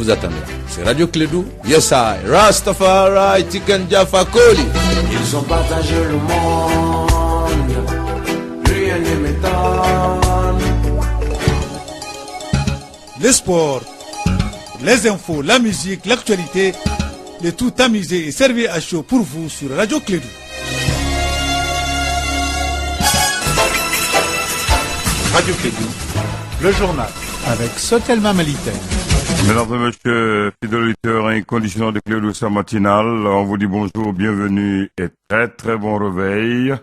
vous attendra. C'est Radio Clédou, yes I, Rastafari, Tiken Jaffa Koli. Ils ont partagé le monde, rien ne m'étonne. Les sports, les infos, la musique, l'actualité, le tout amusé et servi à chaud pour vous sur Radio Clédou. Radio Clédou, le journal avec Sotelma Malitaine. Mesdames et messieurs, fidèles auditeurs inconditionnels de Clédou sa matinale, on vous dit bonjour, bienvenue et très très bon réveil.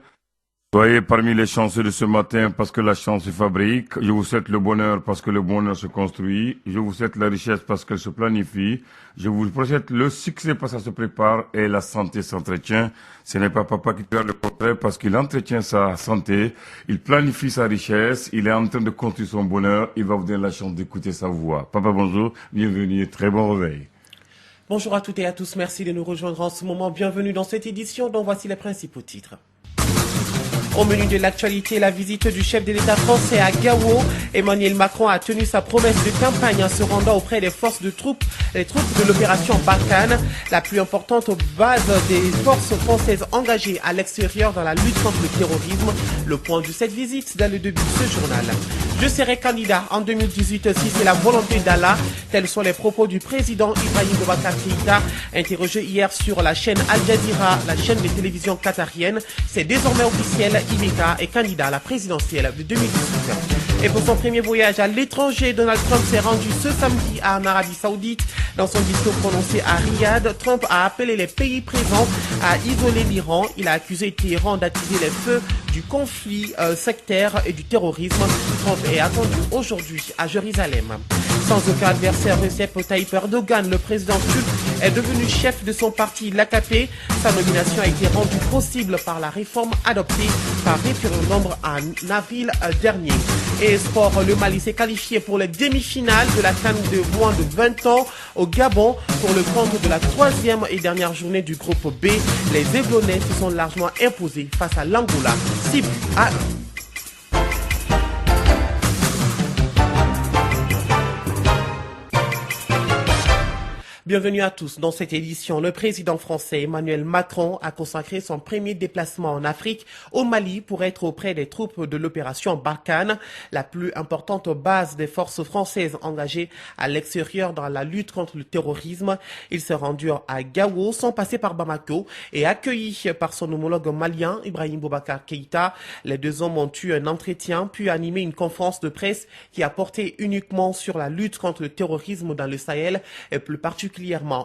Soyez parmi les chanceux de ce matin parce que la chance se fabrique. Je vous souhaite le bonheur parce que le bonheur se construit. Je vous souhaite la richesse parce qu'elle se planifie. Je vous souhaite le succès parce que ça se prépare et la santé s'entretient. Ce n'est pas papa qui fait le contraire parce qu'il entretient sa santé. Il planifie sa richesse. Il est en train de construire son bonheur. Il va vous donner la chance d'écouter sa voix. Papa, bonjour. Bienvenue et très bon réveil. Bonjour à toutes et à tous. Merci de nous rejoindre en ce moment. Bienvenue dans cette édition dont voici les principaux titres. Au menu de l'actualité, la visite du chef de l'État français à Gao. Emmanuel Macron a tenu sa promesse de campagne en se rendant auprès des forces de troupes, les troupes de l'opération Barkhane, la plus importante base des forces françaises engagées à l'extérieur dans la lutte contre le terrorisme. Le point de cette visite dans le début de ce journal. Je serai candidat en 2018 si c'est la volonté d'Allah. Tels sont les propos du président Ibrahim Boubacar Keïta, interrogé hier sur la chaîne Al Jazeera, la chaîne de télévision qatarienne. C'est désormais officiel. Ibeka est candidat à la présidentielle de 2018. Et pour son premier voyage à l'étranger, Donald Trump s'est rendu ce samedi en Arabie Saoudite. Dans son discours prononcé à Riyad, Trump a appelé les pays présents à isoler l'Iran. Il a accusé Téhéran d'attiser les feux du conflit sectaire et du terrorisme. Trump est attendu aujourd'hui à Jérusalem. Sans aucun adversaire, Recep Tayyip Erdogan, le président turc, est devenu chef de son parti, l'AKP. Sa nomination a été rendue possible par la réforme adoptée par référendum en avril dernier. Et sport, le Mali s'est qualifié pour les demi-finales de la CAN de moins de 20 ans au Gabon pour le compte de la troisième et dernière journée du groupe B. Les Aiglonnais se sont largement imposés face à l'Angola, 6 buts à 1. Bienvenue à tous. Dans cette édition, le président français Emmanuel Macron a consacré son premier déplacement en Afrique, au Mali, pour être auprès des troupes de l'opération Barkhane, la plus importante base des forces françaises engagées à l'extérieur dans la lutte contre le terrorisme. Il s'est rendu à Gao, sans passer par Bamako, et accueilli par son homologue malien, Ibrahim Boubacar Keïta. Les deux hommes ont eu un entretien, puis animé une conférence de presse qui a porté uniquement sur la lutte contre le terrorisme dans le Sahel, et plus particulièrement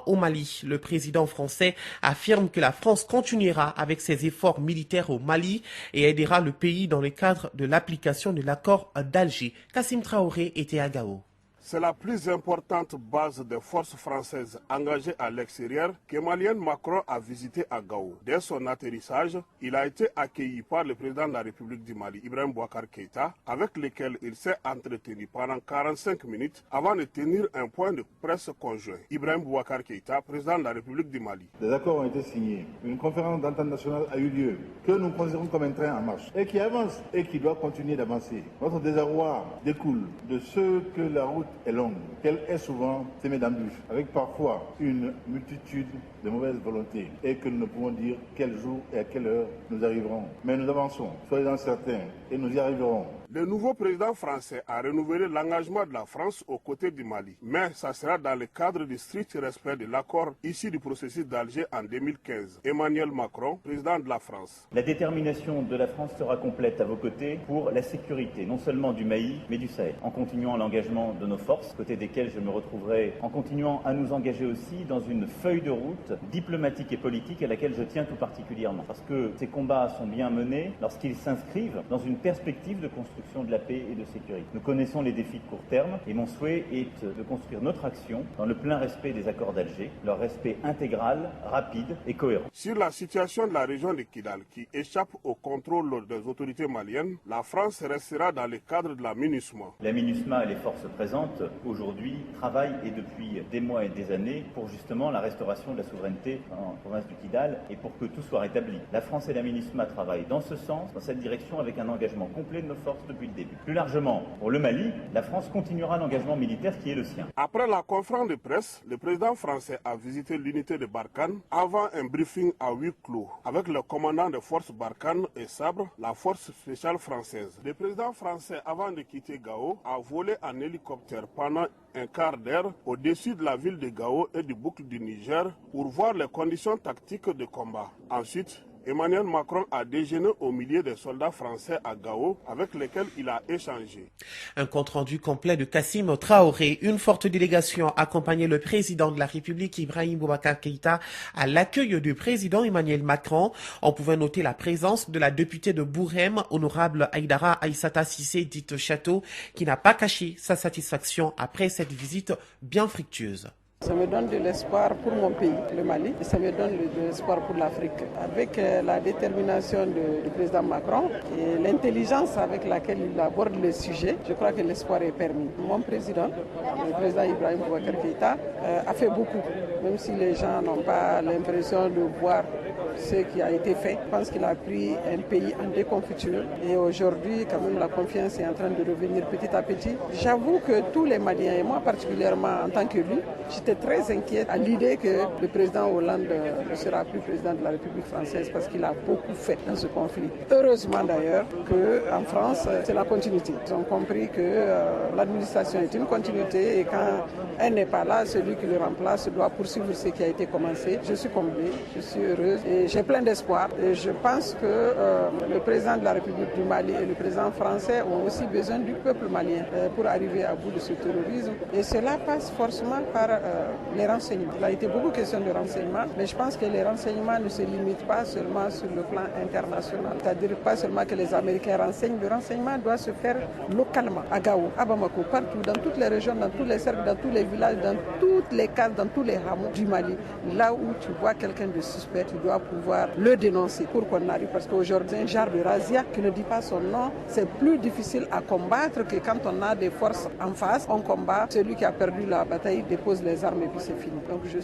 au Mali. Le président français affirme que la France continuera avec ses efforts militaires au Mali et aidera le pays dans le cadre de l'application de l'accord d'Alger. Kassim Traoré était à Gao. C'est la plus importante base des forces françaises engagées à l'extérieur qu'Emmanuel Macron a visité à Gao. Dès son atterrissage, il a été accueilli par le président de la République du Mali, Ibrahim Boubacar Keïta, avec lequel il s'est entretenu pendant 45 minutes avant de tenir un point de presse conjoint. Ibrahim Boubacar Keïta, président de la République du Mali. Des accords ont été signés. Une conférence d'entente nationale a eu lieu, que nous considérons comme un train en marche, et qui avance et qui doit continuer d'avancer. Notre désarroi découle de ce que la route est longue, qu'elle est souvent semée d'embûches, avec parfois une multitude de mauvaises volontés, et que nous ne pouvons dire quel jour et à quelle heure nous arriverons. Mais nous avançons, soyez-en certains, et nous y arriverons. Le nouveau président français a renouvelé l'engagement de la France aux côtés du Mali, mais ça sera dans le cadre du strict respect de l'accord issu du processus d'Alger en 2015. Emmanuel Macron, président de la France. La détermination de la France sera complète à vos côtés pour la sécurité, non seulement du Mali, mais du Sahel, en continuant l'engagement de nos forces, côté desquelles je me retrouverai, en continuant à nous engager aussi dans une feuille de route diplomatique et politique à laquelle je tiens tout particulièrement. Parce que ces combats sont bien menés lorsqu'ils s'inscrivent dans une perspective de construction de la paix et de sécurité. Nous connaissons les défis de court terme et mon souhait est de construire notre action dans le plein respect des accords d'Alger, leur respect intégral, rapide et cohérent. Sur la situation de la région de Kidal qui échappe au contrôle des autorités maliennes, la France restera dans le cadre de la MINUSMA. La MINUSMA et les forces présentes aujourd'hui travaillent et depuis des mois et des années pour justement la restauration de la souveraineté en province du Kidal et pour que tout soit rétabli. La France et la MINUSMA travaillent dans ce sens, dans cette direction avec un engagement complet de nos forces depuis le début. Plus largement, pour le Mali, la France continuera l'engagement militaire qui est le sien. Après la conférence de presse, le président français a visité l'unité de Barkhane avant un briefing à huis clos avec le commandant des forces Barkhane et Sabre, la force spéciale française. Le président français, avant de quitter Gao, a volé en hélicoptère pendant un quart d'heure au-dessus de la ville de Gao et du boucle du Niger pour voir les conditions tactiques de combat. Ensuite, Emmanuel Macron a déjeuné au milieu des soldats français à Gao avec lesquels il a échangé. Un compte-rendu complet de Kassim Traoré. Une forte délégation accompagnait le président de la République, Ibrahim Boubacar Keïta, à l'accueil du président Emmanuel Macron. On pouvait noter la présence de la députée de Bourem, honorable Aïdara Aïssata Sissé, dite Château, qui n'a pas caché sa satisfaction après cette visite bien fructueuse. Ça me donne de l'espoir pour mon pays, le Mali, et ça me donne de l'espoir pour l'Afrique. Avec la détermination du président Macron et l'intelligence avec laquelle il aborde le sujet, je crois que l'espoir est permis. Mon président, le président Ibrahim Boubacar Keïta, a fait beaucoup, même si les gens n'ont pas l'impression de voir ce qui a été fait. Je pense qu'il a pris un pays en déconfiture et aujourd'hui, quand même, la confiance est en train de revenir petit à petit. J'avoue que tous les Maliens, et moi particulièrement en tant que lui, j'étais très inquiète à l'idée que le président Hollande ne sera plus président de la République française parce qu'il a beaucoup fait dans ce conflit. Heureusement d'ailleurs qu'en France, c'est la continuité. Ils ont compris que l'administration est une continuité et quand elle n'est pas là, celui qui le remplace doit poursuivre ce qui a été commencé. Je suis comblée, je suis heureuse et j'ai plein d'espoir. Et je pense que le président de la République du Mali et le président français ont aussi besoin du peuple malien pour arriver à bout de ce terrorisme. Et cela passe forcément par les renseignements. Il a été beaucoup question de renseignements, mais je pense que les renseignements ne se limitent pas seulement sur le plan international. C'est-à-dire pas seulement que les Américains renseignent, le renseignement doit se faire localement, à Gao, à Bamako, partout, dans toutes les régions, dans tous les cercles, dans tous les villages, dans toutes les cases, dans tous les hameaux du Mali. Là où tu vois quelqu'un de suspect, tu dois pouvoir le dénoncer pour qu'on arrive. Parce qu'aujourd'hui, un genre de razzia qui ne dit pas son nom, c'est plus difficile à combattre que quand on a des forces en face, on combat. Celui qui a perdu la bataille dépose les armes et puis c'est fini. Donc je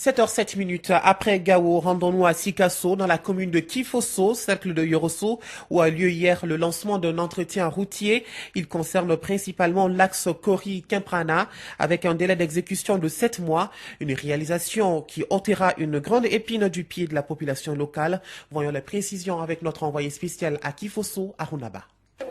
7h07 après Gao, rendons-nous à Sikasso, dans la commune de Kifosso, cercle de Yorosso, où a lieu hier le lancement d'un entretien routier. Il concerne principalement l'axe Kori-Kimprana, avec un délai d'exécution de 7 mois, une réalisation qui ôtera une grande épine du pied de la population locale. Voyons les précisions avec notre envoyé spécial à Kifosso, Arunaba.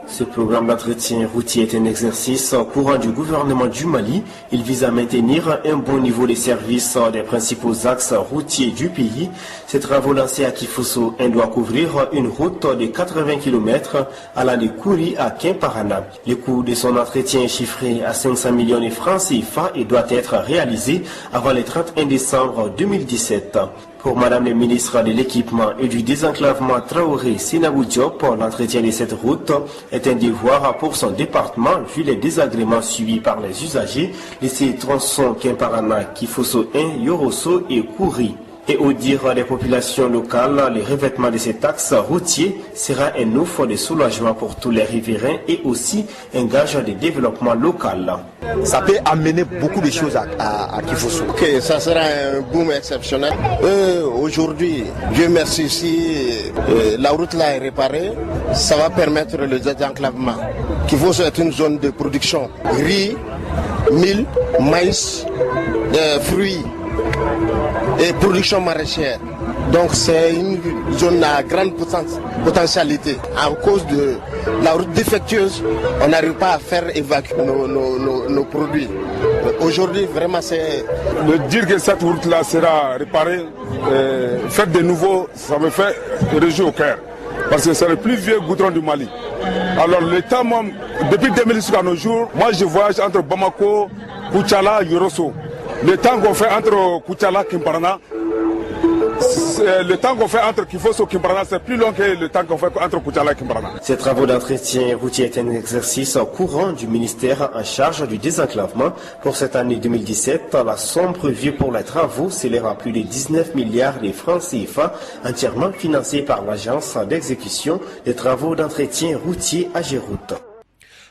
Ce programme d'entretien routier est un exercice courant du gouvernement du Mali. Il vise à maintenir un bon niveau de service des principaux axes routiers du pays. Ces travaux lancés à Kifosso doivent couvrir une route de 80 km allant de Kouri à Kimparana. Le coût de son entretien est chiffré à 500 millions de francs CFA et doit être réalisé avant le 31 décembre 2017. Pour Madame le ministre de l'Équipement et du Désenclavement Traoré Sénabou Diop, l'entretien de cette route est un devoir pour son département vu les désagréments subis par les usagers de ces tronçons Kimparana, Kifosso 1, Yorosso et Kouri. Et au dire des populations locales, le revêtement de cet axe routier sera un offre de soulagement pour tous les riverains et aussi un gage de développement local. Ça peut amener beaucoup de choses à Kifosso. Okay, ça sera un boom exceptionnel. Aujourd'hui, Dieu merci, si la route là est réparée, ça va permettre le désenclavement. Kifosso est une zone de production riz, mil, maïs, fruits et production maraîchère. Donc c'est une zone à grande potentialité. À cause de la route défectueuse, on n'arrive pas à faire évacuer nos produits. Aujourd'hui, vraiment, c'est... De dire que cette route-là sera réparée, faite de nouveau, ça me fait réjouir au cœur. Parce que c'est le plus vieux goudron du Mali. Alors l'État, depuis 2000 jusqu'à nos jours, moi je voyage entre Bamako, Koutiala, Yorosso. Le temps qu'on fait entre Koutiala et Kimparana, le temps qu'on fait entre Kifosso et Kimparana, c'est plus long que le temps qu'on fait entre Koutiala et Kimparana. Ces travaux d'entretien routier est un exercice courant du ministère en charge du désenclavement. Pour cette année 2017, la somme prévue pour les travaux s'élève à plus de 19 milliards de francs CFA, entièrement financés par l'agence d'exécution des travaux d'entretien routier AGEROUTE.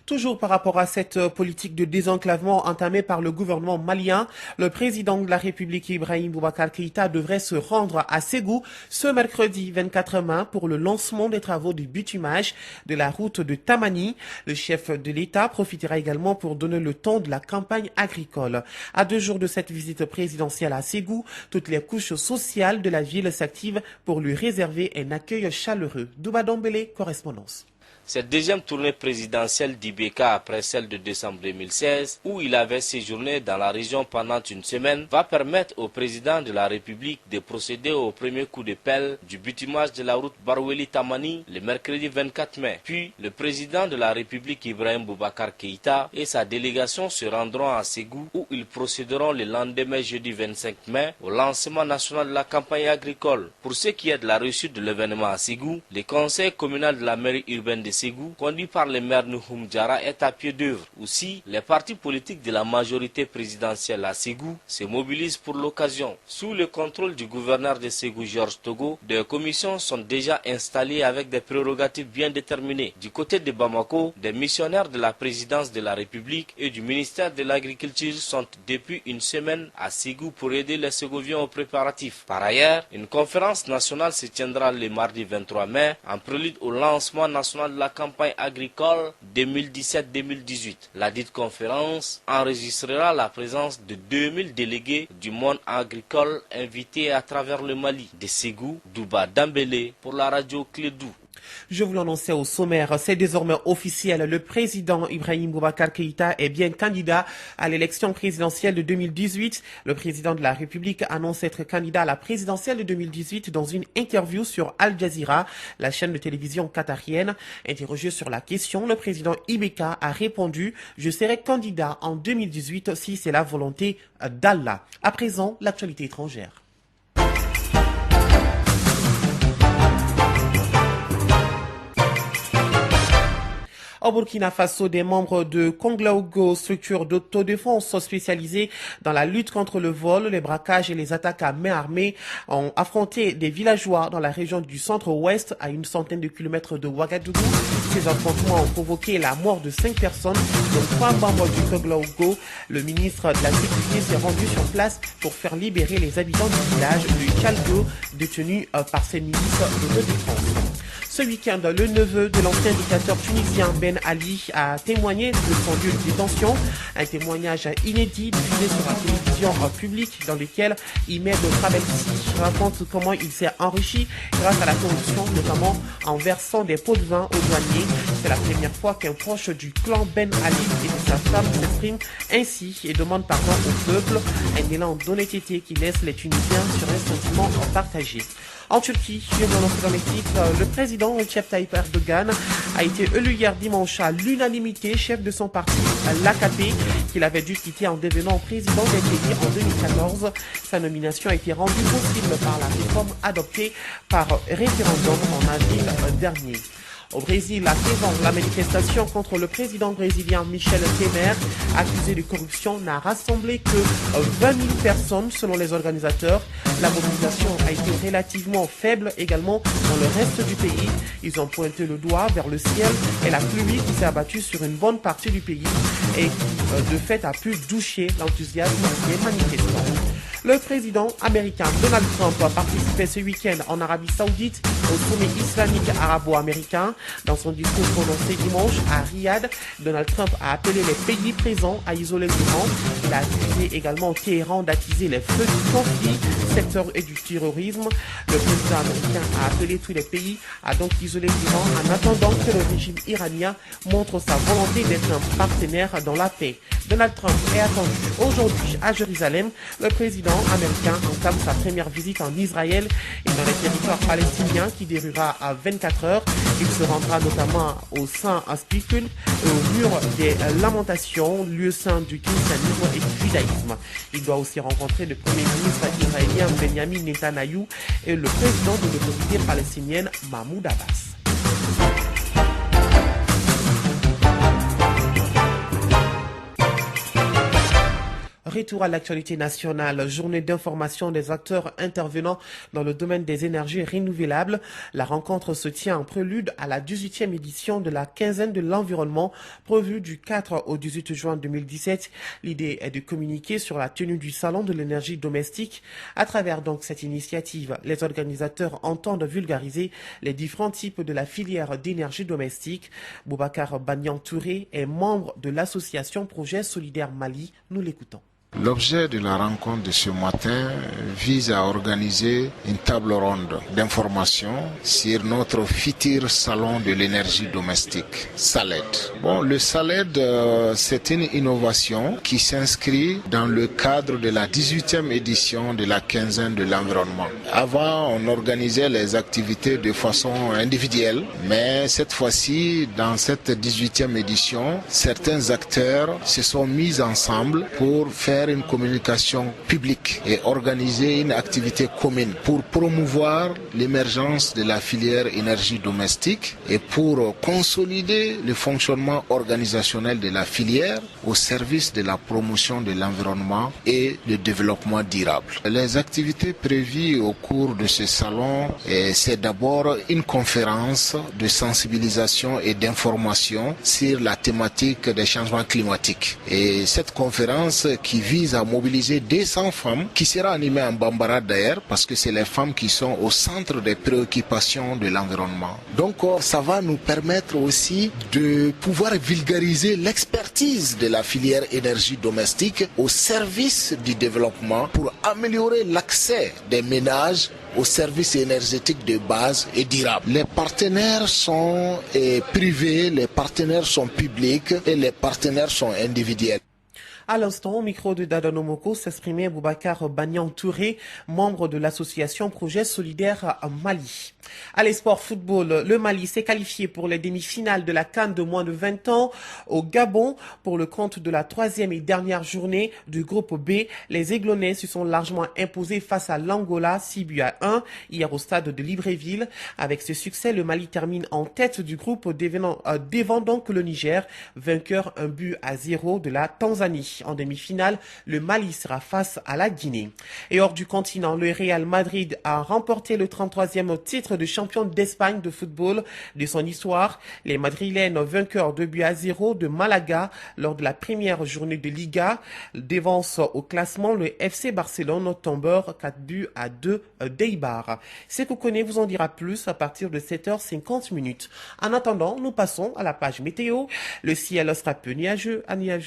Toujours par rapport à cette politique de désenclavement entamée par le gouvernement malien, le président de la République Ibrahim Boubacar Keïta devrait se rendre à Ségou ce mercredi 24 mai pour le lancement des travaux de bitumage de la route de Tamani. Le chef de l'État profitera également pour donner le ton de la campagne agricole. À 2 jours de cette visite présidentielle à Ségou, toutes les couches sociales de la ville s'activent pour lui réserver un accueil chaleureux. Douba Dombele, correspondance. Cette deuxième tournée présidentielle d'Ibeka après celle de décembre 2016, où il avait séjourné dans la région pendant une semaine, va permettre au président de la République de procéder au premier coup de pelle du bitumage de la route Baroueli-Tamani le mercredi 24 mai. Puis, le président de la République Ibrahim Boubacar Keïta et sa délégation se rendront à Ségou, où ils procéderont le lendemain jeudi 25 mai au lancement national de la campagne agricole. Pour ce qui est de la réussite de l'événement à Ségou, le conseil communal de la mairie urbaine de Ségou, conduit par le maire Nouhoum Diarra, est à pied d'œuvre. Aussi, les partis politiques de la majorité présidentielle à Ségou se mobilisent pour l'occasion. Sous le contrôle du gouverneur de Ségou, Georges Togo, des commissions sont déjà installées avec des prérogatives bien déterminées. Du côté de Bamako, des missionnaires de la présidence de la République et du ministère de l'Agriculture sont depuis une semaine à Ségou pour aider les Ségoviens aux préparatifs. Par ailleurs, une conférence nationale se tiendra le mardi 23 mai en prélude au lancement national de la campagne agricole 2017-2018. La dite conférence enregistrera la présence de 2000 délégués du monde agricole invités à travers le Mali. De Ségou, Douba Dambélé pour la radio Clédou. Je vous l'annonçais au sommaire, c'est désormais officiel. Le président Ibrahim Boubacar Keïta est bien candidat à l'élection présidentielle de 2018. Le président de la République annonce être candidat à la présidentielle de 2018 dans une interview sur Al Jazeera, la chaîne de télévision qatarienne. Interrogé sur la question, le président Ibeka a répondu « Je serai candidat en 2018 si c'est la volonté d'Allah ». À présent, l'actualité étrangère. Au Burkina Faso, des membres de Konglaogo, structure d'autodéfense spécialisée dans la lutte contre le vol, les braquages et les attaques à main armée, ont affronté des villageois dans la région du centre-ouest, à une centaine de kilomètres de Ouagadougou. Ces affrontements ont provoqué la mort de 5 personnes, dont 3 membres du Konglaogo. Le ministre de la Sécurité s'est rendu sur place pour faire libérer les habitants du village de Chalgo, détenus par ces milices d'autodéfense. Ce week-end, le neveu de l'ancien dictateur tunisien Ben Ali a témoigné de son lieu de détention. Un témoignage inédit diffusé sur la télévision publique dans lequel Ahmed Trabelsi raconte comment il s'est enrichi grâce à la corruption, notamment en versant des pots de vin aux douaniers. C'est la première fois qu'un proche du clan Ben Ali et de sa femme s'exprime ainsi et demande pardon au peuple. Un élan d'honnêteté qui laisse les Tunisiens sur un sentiment partagé. En Turquie, je vous annonce dans les titres, le président Recep Tayyip Erdogan a été élu hier dimanche à l'unanimité chef de son parti, l'AKP, qu'il avait dû quitter en devenant président d'un pays en 2014. Sa nomination a été rendue possible par la réforme adoptée par référendum en avril dernier. Au Brésil, à présent, la manifestation contre le président brésilien Michel Temer, accusé de corruption, n'a rassemblé que 20 000 personnes selon les organisateurs. La mobilisation a été relativement faible également dans le reste du pays. Ils ont pointé le doigt vers le ciel et la pluie qui s'est abattue sur une bonne partie du pays et qui, de fait, a pu doucher l'enthousiasme des manifestants. Le président américain Donald Trump a participé ce week-end en Arabie Saoudite au sommet islamique arabo-américain. Dans son discours prononcé dimanche à Riyad, Donald Trump a appelé les pays présents à isoler l'Iran. Il a accusé également Téhéran d'attiser les feux du conflit, secteur et du terrorisme. Le président américain a appelé tous les pays à donc isoler l'Iran en attendant que le régime iranien montre sa volonté d'être un partenaire dans la paix. Donald Trump est attendu aujourd'hui à Jérusalem. Le président américain entame sa première visite en Israël et dans les territoires palestiniens qui durera à 24 heures. Il se rendra notamment au Saint-Aspikul, au mur des Lamentations, lieu saint du christianisme et du judaïsme. Il doit aussi rencontrer le premier ministre israélien Benjamin Netanyahou et le président de l'autorité palestinienne Mahmoud Abbas. retour à l'actualité nationale, journée d'information des acteurs intervenant dans le domaine des énergies renouvelables. La rencontre se tient en prélude à la 18e édition de la quinzaine de l'environnement prévue du 4 au 18 juin 2017. L'idée est de communiquer sur la tenue du salon de l'énergie domestique. À travers donc cette initiative, les organisateurs entendent vulgariser les différents types de la filière d'énergie domestique. Boubacar Bagnan Touré est membre de l'association Projet Solidaire Mali. Nous l'écoutons. L'objet de la rencontre de ce matin vise à organiser une table ronde d'information sur notre futur salon de l'énergie domestique, SALED. Bon, le SALED, c'est une innovation qui s'inscrit dans le cadre de la 18e édition de la quinzaine de l'environnement. Avant, on organisait les activités de façon individuelle, mais cette fois-ci, dans cette 18e édition, certains acteurs se sont mis ensemble pour faire une communication publique et organiser une activité commune pour promouvoir l'émergence de la filière énergie domestique et pour consolider le fonctionnement organisationnel de la filière au service de la promotion de l'environnement et le développement durable. Les activités prévues au cours de ce salon, c'est d'abord une conférence de sensibilisation et d'information sur la thématique des changements climatiques. Et cette conférence qui vise à mobiliser 200 femmes, qui sera animée en Bambara d'ailleurs, parce que c'est les femmes qui sont au centre des préoccupations de l'environnement. Donc ça va nous permettre aussi de pouvoir vulgariser l'expertise de la filière énergie domestique au service du développement pour améliorer l'accès des ménages aux services énergétiques de base et durables. Les partenaires sont privés, les partenaires sont publics et les partenaires sont individuels. À l'instant, au micro de Dadano Moko, s'exprimait Boubacar Bagnan Touré, membre de l'association Projet Solidaire Mali. Allez, sport football, le Mali s'est qualifié pour les demi-finales de la CAN de moins de 20 ans au Gabon pour le compte de la 3e et dernière journée du groupe B. Les Aiglonnais se sont largement imposés face à l'Angola 6-1 hier au stade de Libreville. Avec ce succès, le Mali termine en tête du groupe dévant donc le Niger, vainqueur 1-0 de la Tanzanie. En demi-finale, le Mali sera face à la Guinée. Et hors du continent, le Real Madrid a remporté le 33e titre de champion d'Espagne de football de son histoire. Les Madrilènes vainqueurs 2-0 de Malaga lors de la première journée de Liga dévancent au classement le FC Barcelone tombeur 4-2 d'Eibar. Sekou Koné vous en dira plus à partir de 7h50. En attendant, nous passons à la page météo. Le ciel sera peu nuageux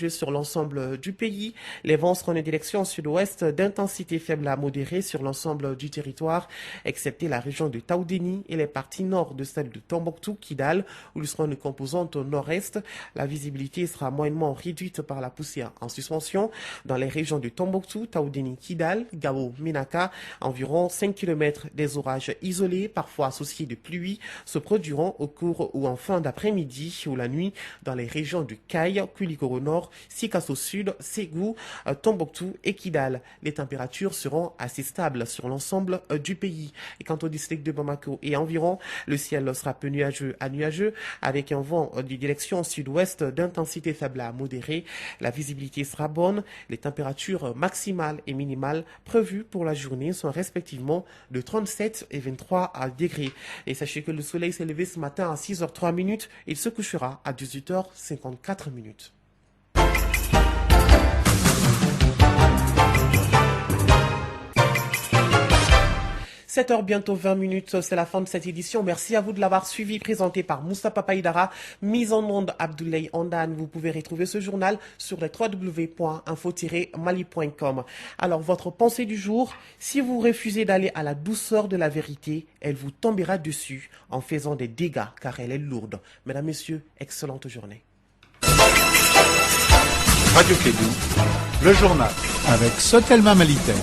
sur l'ensemble du pays. Les vents seront en direction sud-ouest d'intensité faible à modérée sur l'ensemble du territoire, excepté la région de Taoudéni et les parties nord de celle de Tombouctou, Kidal, où il sera une composante nord-est. La visibilité sera moyennement réduite par la poussière en suspension. Dans les régions de Tombouctou, Taoudéni, Kidal, Gao, Menaka, environ 5 km des orages isolés, parfois associés de pluie, se produiront au cours ou en fin d'après-midi ou la nuit dans les régions du Caille, Kulikoro Nord, Sikasso Sud, Ségou, Tombouctou et Kidal. Les températures seront assez stables sur l'ensemble du pays. Et quant au district de Bamako et environ, le ciel sera peu nuageux à nuageux avec un vent de direction sud-ouest d'intensité faible à modérée. La visibilité sera bonne. Les températures maximales et minimales prévues pour la journée sont respectivement de 37 et 23 degrés. Et sachez que le soleil s'est levé ce matin à 6h03. Il se couchera à 18h54. 7h bientôt 20, c'est la fin de cette édition. Merci à vous de l'avoir suivi, présenté par Moussa Papaïdara, mise en onde Abdoulaye Ondane. Vous pouvez retrouver ce journal sur le www.info-mali.com. Alors, votre pensée du jour, si vous refusez d'aller à la douceur de la vérité, elle vous tombera dessus en faisant des dégâts, car elle est lourde. Mesdames, Messieurs, excellente journée. Radio Kédou, le journal avec Sotelma Malitaire.